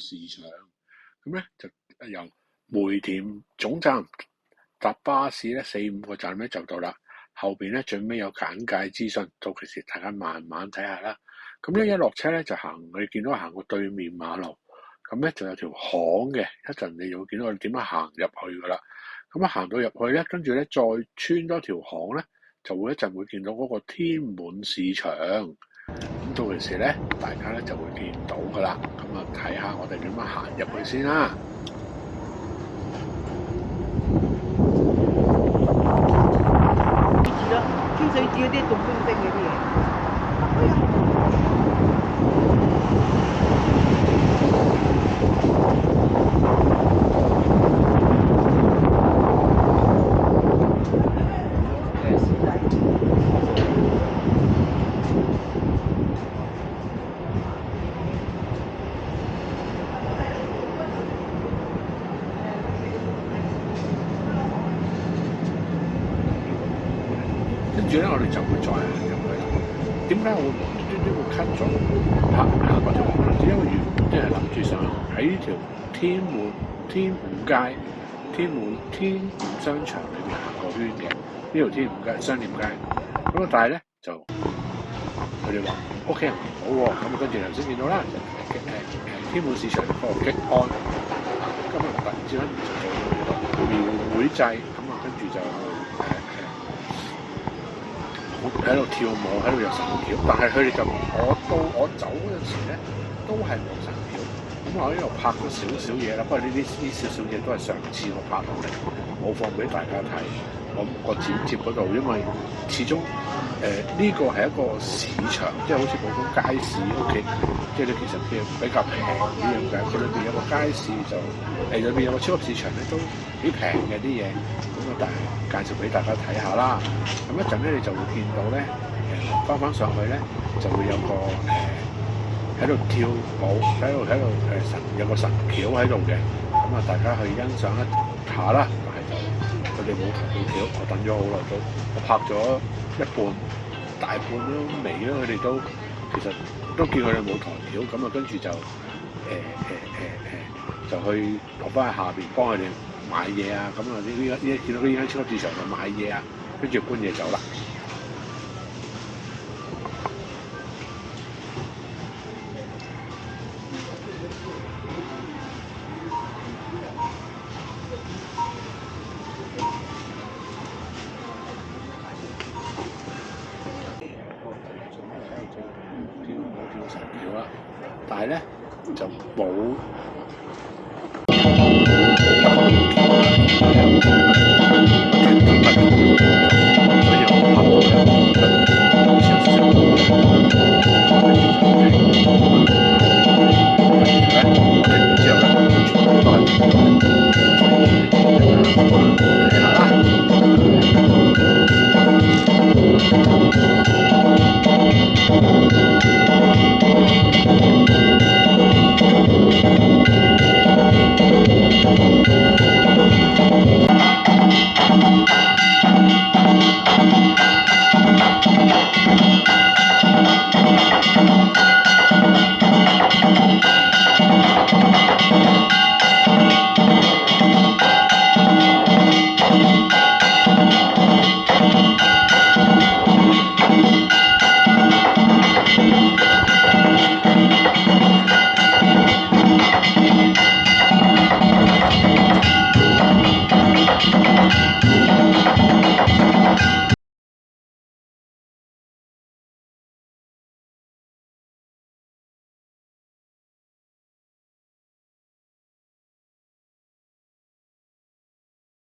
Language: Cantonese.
市場。咁咧就由梅田總站搭巴士咧4、5個站咧就到啦。後邊咧最尾有簡介資訊，到其時大家慢慢睇下啦。咁咧一落車咧就行，你見到行過對面馬路，咁咧就有條巷嘅，一陣你就會見到我哋點樣行入去噶啦。咁行到入去咧，跟住咧再穿多條巷咧，就會一陣會見到嗰個天滿市場。咁到其時咧，大家咧就會見到噶啦。咁啊睇下我哋點樣行入去先啦。天水寺嗰啲凍冰冰嗰啲嘢。跟住咧，我哋就會再行入去啦。點解我會無端端會 cut 咗行嗰條路咧？因為原本即係諗住想喺條天滿商場裏邊行個圈嘅，呢條天滿街商店街。咁啊，但係咧就佢哋話 OK 唔好喎。咁啊，跟住頭先見到啦，天滿市場嗰個激安，今日突然之間就做咗廟會祭，咁啊跟住就喺度跳舞，喺度有神轎，但係佢哋就我走嗰陣時咧，都係冇神轎。咁我喺度拍咗少少嘢啦，不過呢少少嘢都係上次我拍落嚟，冇放俾大家睇。我剪接嗰度，因為始終呢個係一個市場，即係好似普通街市屋企，即係你其實嘅比較平啲咁嘅。佢裏邊有個街市就裏邊有個超級市場咧，都幾平嘅啲嘢。咁啊，但係介紹俾大家睇下啦。咁一陣咧，你就會見到咧，翻上去咧，就會有個喺度跳舞，喺度有個神轎喺度嘅。咁啊，大家去欣賞一下啦。但係就佢哋冇抬到轎，我等咗好耐都，我拍咗一半，大半都未啦。佢哋都其實都見佢哋冇抬轎，咁啊跟住就就去落翻去下邊幫佢哋買嘢啊。咁啊呢見到呢間超級市場就買嘢啊，跟住搬嘢走啦。跳神轎啦，但係咧就冇。